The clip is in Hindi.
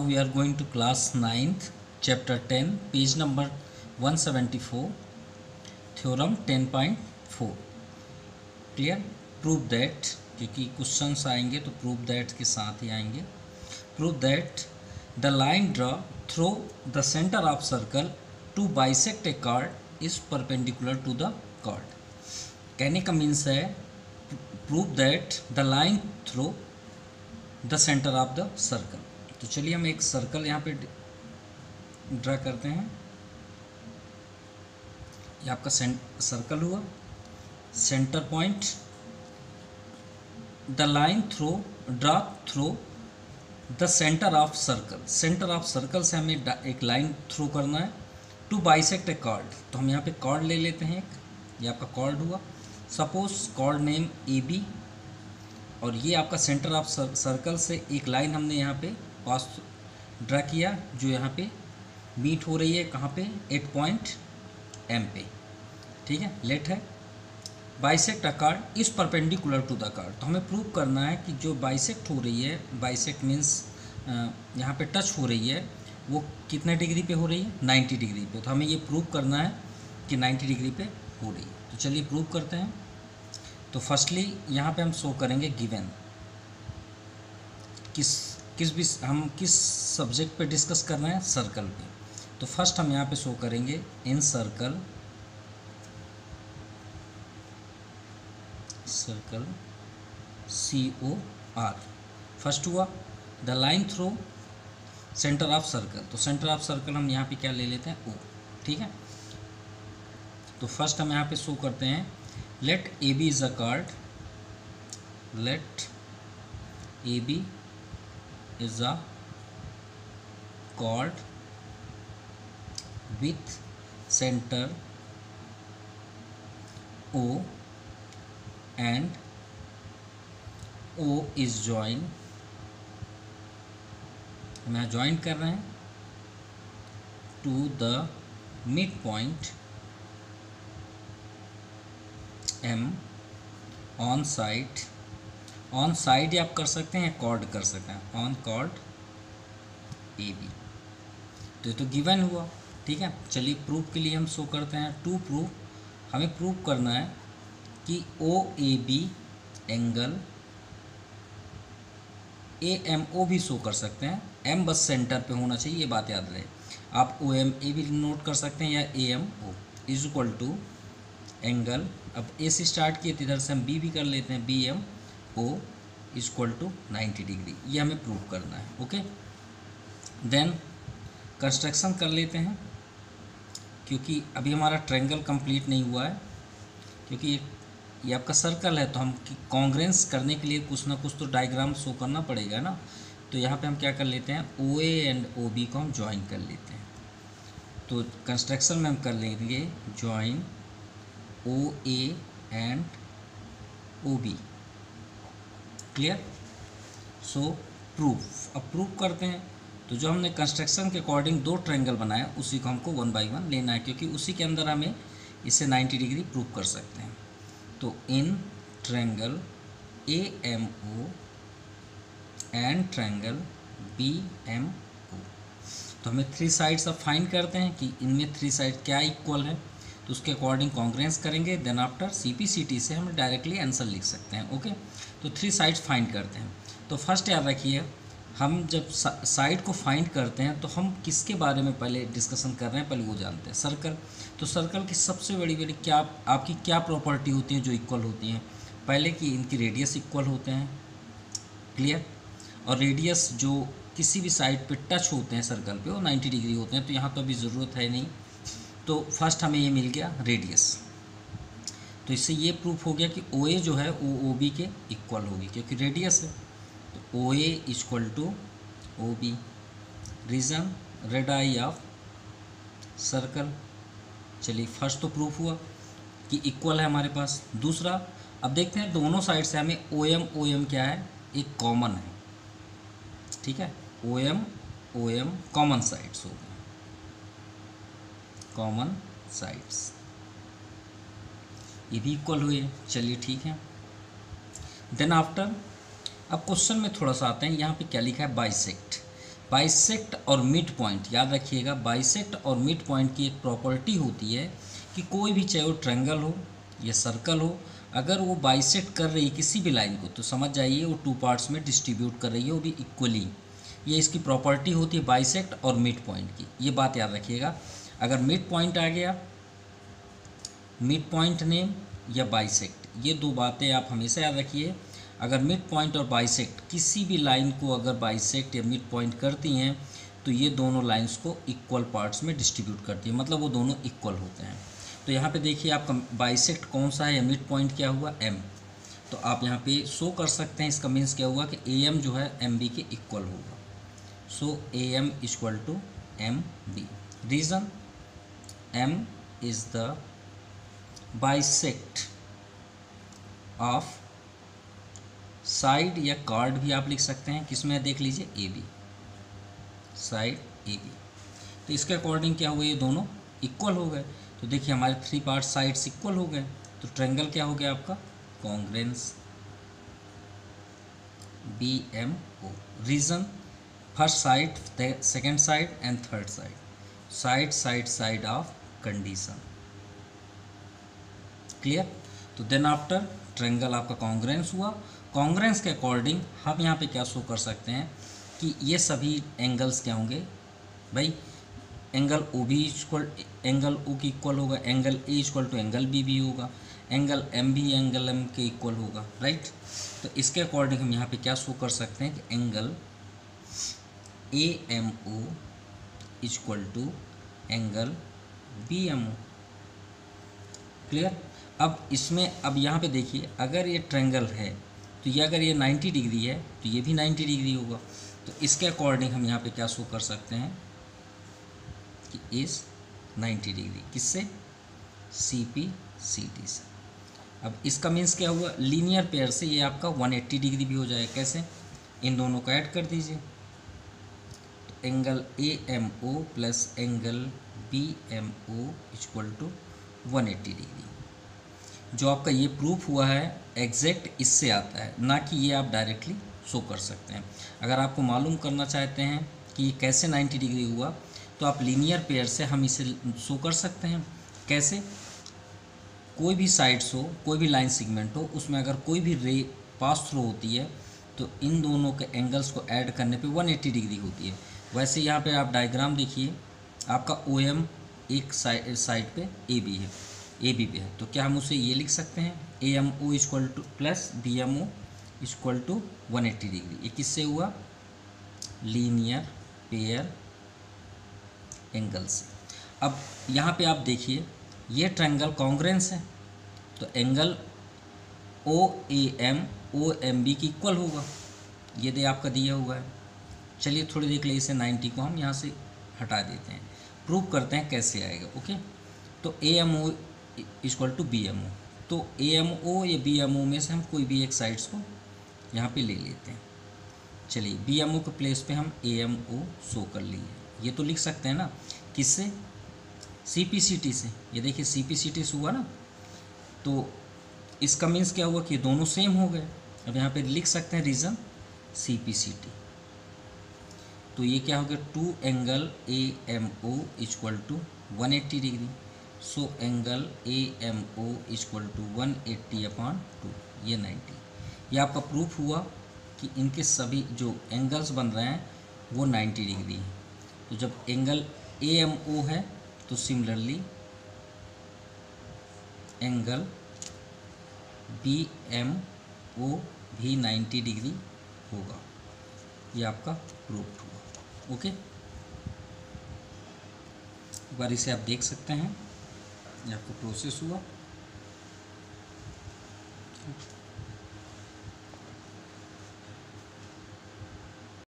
we are going to class 9th chapter 10 page number 174 theorem 10.4 clear. Prove that, क्योंकि क्वेश्चंस आएंगे तो प्रूव दैट के साथ ही आएंगे। Prove that the line draw through the centre of circle to bisect a chord is perpendicular to the chord. कहने का मीन्स है prove that the line through the centre of the circle. तो चलिए हम एक सर्कल यहाँ पे ड्रा करते हैं। ये आपका सर्कल हुआ, centre point, the line through draw through the centre of circle. Centre of circle से हमें एक लाइन थ्रू करना है टू बाइसेक्ट ए कार्ड। तो हम यहाँ पे कार्ड ले लेते हैं, ये आपका कार्ड हुआ। Suppose chord name A B, और ये आपका सेंटर ऑफ सर्कल से एक लाइन हमने यहाँ पे पास ड्रा किया जो यहाँ पे मीट हो रही है, कहाँ पे, एट पॉइंट एम पे, ठीक है। लेट है bisect a chord is perpendicular to the chord. तो हमें प्रूव करना है कि जो बाइसेक्ट हो रही है, बाइसेक्ट मीन्स यहाँ पे टच हो रही है, वो कितने डिग्री पे हो रही है, 90 डिग्री पे। तो हमें ये प्रूव करना है कि 90 डिग्री पे हो रही है। तो चलिए प्रूव करते हैं। तो फर्स्टली यहाँ पे हम शो करेंगे गिवन, हम किस सब्जेक्ट पे डिस्कस कर रहे हैं, सर्कल पे। तो फर्स्ट हम यहाँ पे शो करेंगे इन सर्कल COR। फर्स्ट हुआ the line through centre of circle. तो सेंटर ऑफ सर्कल हम यहाँ पे क्या ले लेते हैं, O, ठीक है। तो फर्स्ट हम यहाँ पे शो करते हैं let AB is a chord, let AB is a chord with center O and O is joined। हम यहाँ ज्वाइन कर रहे हैं to the mid point M on side. On side आप कर सकते हैं, कॉर्ड कर सकते हैं, ऑन कॉर्ड AB। तो ये तो गिवन हुआ, ठीक है। चलिए प्रूफ के लिए हम शो करते हैं। टू प्रूफ, हमें प्रूफ करना है कि OAB एंगल AMO भी शो कर सकते हैं। M बस सेंटर पे होना चाहिए, ये बात याद रहे। आप OMA भी नोट कर सकते हैं या AMO is equal to angle, अब A से स्टार्ट किए तो इधर से हम B भी कर लेते हैं, BMO is equal to 90 degree. ये हमें प्रूव करना है, ओके। देन कंस्ट्रक्शन कर लेते हैं, क्योंकि अभी हमारा ट्रायंगल कंप्लीट नहीं हुआ है, क्योंकि ये आपका सर्कल है। तो हम कॉन्ग्रेंस करने के लिए कुछ ना कुछ तो डायग्राम शो करना पड़ेगा ना। तो यहाँ पे हम क्या कर लेते हैं, OA एंड OB को हम ज्वाइन कर लेते हैं। तो कंस्ट्रक्शन में हम कर लेंगे join OA and OB, clear. So proof, अब प्रूफ करते हैं। तो जो हमने कंस्ट्रक्शन के अकॉर्डिंग दो ट्रायंगल बनाया, उसी को हमको 1 बाई 1 लेना है, क्योंकि उसी के अंदर हमें इसे 90 डिग्री प्रूव कर सकते हैं। तो in triangle AMO and triangle BMO, तो हमें 3 साइड्स अब फाइंड करते हैं कि इनमें 3 साइड क्या इक्वल है। तो उसके अकॉर्डिंग कॉन्ग्रेंस करेंगे। देन आफ्टर CPCT से हम डायरेक्टली आंसर लिख सकते हैं, ओके। तो 3 साइड्स फाइंड करते हैं। तो फर्स्ट याद रखिए, हम जब साइड को फाइंड करते हैं तो हम किसके बारे में पहले डिस्कशन कर रहे हैं, पहले वो जानते हैं, सर्कल। तो सर्कल की सबसे बड़ी क्या आपकी क्या प्रॉपर्टी होती है जो इक्वल होती हैं, पहले कि इनकी रेडियस इक्वल होते हैं, क्लियर। और रेडियस जो किसी भी साइड पे टच होते हैं सर्कल पे, वो 90 डिग्री होते हैं। तो यहाँ तो अभी ज़रूरत है नहीं। तो फर्स्ट हमें ये मिल गया रेडियस। तो इससे ये प्रूफ हो गया कि OA जो है वो OB के इक्वल होगी, क्योंकि रेडियस है। तो OA equal to OB, reason radii of circle. चलिए फर्स्ट तो प्रूफ हुआ कि इक्वल है हमारे पास। दूसरा, अब देखते हैं दोनों साइड से हमें OM क्या है, एक कॉमन है, ठीक है। OM कॉमन साइड्स हो गए, कॉमन साइड्स, ये भी इक्वल हुए। चलिए ठीक है। देन आफ्टर, अब क्वेश्चन में थोड़ा सा आते हैं। यहाँ पे क्या लिखा है, बाइसेक्ट। बाइसेक्ट और मिड पॉइंट, याद रखिएगा, बाइसेक्ट और मिड पॉइंट की एक प्रॉपर्टी होती है कि कोई भी, चाहे वो ट्रायंगल हो या सर्कल हो, अगर वो बाइसेक्ट कर रही है किसी भी लाइन को, तो समझ जाइए वो 2 पार्ट्स में डिस्ट्रीब्यूट कर रही है, वो भी इक्वली। ये इसकी प्रॉपर्टी होती है बाइसेक्ट और मिड पॉइंट की, ये बात याद रखिएगा। अगर मिड पॉइंट आ गया, मिड पॉइंट नेम या बाइसेक्ट, ये 2 बातें आप हमेशा याद रखिए। अगर मिड पॉइंट और बाइसेक्ट किसी भी लाइन को अगर बाइसेक्ट या मिड पॉइंट करती हैं, तो ये दोनों लाइंस को इक्वल पार्ट्स में डिस्ट्रीब्यूट करती है, मतलब वो दोनों इक्वल होते हैं। तो यहाँ पे देखिए आपका बाइसेक्ट कौन सा है या मिड पॉइंट क्या हुआ, एम। तो आप यहाँ पे शो कर सकते हैं, इसका मीन्स क्या हुआ कि ए एम जो है एम बी के इक्वल होगा। So A M equal to M B. Reason, M is the bisect of side या कार्ड भी आप लिख सकते हैं, किसमें देख लीजिए, A B, side A B. तो इसके अकॉर्डिंग क्या हुआ, ये दोनों इक्वल हो गए। तो देखिए हमारे 3 पार्ट साइड्स इक्वल हो गए, तो ट्रायंगल क्या हो गया आपका, congruence, B M O. Reason, first side, second side and third side, side side side of condition. Clear. तो देन आफ्टर ट्रायंगल आपका कॉन्ग्रेंस हुआ। कॉन्ग्रेंस के अकॉर्डिंग हम यहाँ पे क्या शो कर सकते हैं कि ये सभी एंगल्स क्या होंगे भाई, angle O B equal, angle O की इक्वल होगा, angle A equal to angle B भी होगा, एंगल एम भी एंगल एम के इक्वल होगा, राइट। तो इसके अकॉर्डिंग हम यहाँ पे क्या शो कर सकते हैं कि angle A M O equal to angle B M O. Clear. अब इसमें, अब यहाँ पे देखिए, अगर ये ट्रायंगल है तो ये, अगर ये 90 डिग्री है तो ये भी 90 डिग्री होगा। तो इसके अकॉर्डिंग हम यहाँ पे क्या शो कर सकते हैं कि इस 90 डिग्री, किससे, सी पी सी टी से। अब इसका मीन्स क्या हुआ, लीनियर पेयर से ये आपका 180 डिग्री भी हो जाएगा। कैसे, इन दोनों को ऐड कर दीजिए, तो angle A M O plus angle B M O equal to 180 degree. जो आपका ये प्रूफ हुआ है एग्जैक्ट इससे आता है, ना कि ये आप डायरेक्टली शो कर सकते हैं। अगर आपको मालूम करना चाहते हैं कि ये कैसे 90 डिग्री हुआ, तो आप लीनियर पेयर से हम इसे शो कर सकते हैं। कैसे, कोई भी साइड्स हो, कोई भी लाइन सेगमेंट हो, उसमें अगर कोई भी रे पास थ्रू होती है, तो इन दोनों के एंगल्स को ऐड करने पे 180 डिग्री होती है। वैसे यहाँ पे आप डायग्राम देखिए, आपका ओ एम एक साइड पे ए बी है, ए बी पे है, तो क्या हम उसे ये लिख सकते हैं, A M O equal to plus B M O equal to 180 degree. ये किससे हुआ, लीनियर पेयर एंगल से। अब यहाँ पे आप देखिए, ये ट्रायंगल कॉन्ग्रेंस है, तो एंगल ओ एम बी की इक्वल होगा, ये दे आपका दिया हुआ है। चलिए थोड़ी देख ले, इसे 90 को हम यहाँ से हटा देते हैं, प्रूव करते हैं कैसे आएगा। ओके, तो A M O equal to B M O, तो ए एम ओ या बी एम ओ में से हम कोई भी एक साइड्स को यहाँ पे ले लेते हैं। चलिए बी एम ओ के प्लेस पे हम ए एम ओ शो कर लिए, ये तो लिख सकते हैं ना, किससे, सी पी सी टी से। ये देखिए सी पी सी टी से हुआ ना, तो इसका मीन्स क्या हुआ कि दोनों सेम हो गए। अब यहाँ पे लिख सकते हैं reason, C P C T. तो ये क्या हो गया, 2 angle A M O equal to 180 degree. So angle A M O equal to 180/2, ये 90। ये आपका प्रूफ हुआ कि इनके सभी जो एंगल्स बन रहे हैं वो 90 डिग्री है। तो जब एंगल ए एम ओ है, तो similarly angle B M O भी 90 डिग्री होगा। ये आपका प्रूफ हुआ। ओके, एक बार इसे आप देख सकते हैं, ये आपका प्रोसेस हुआ।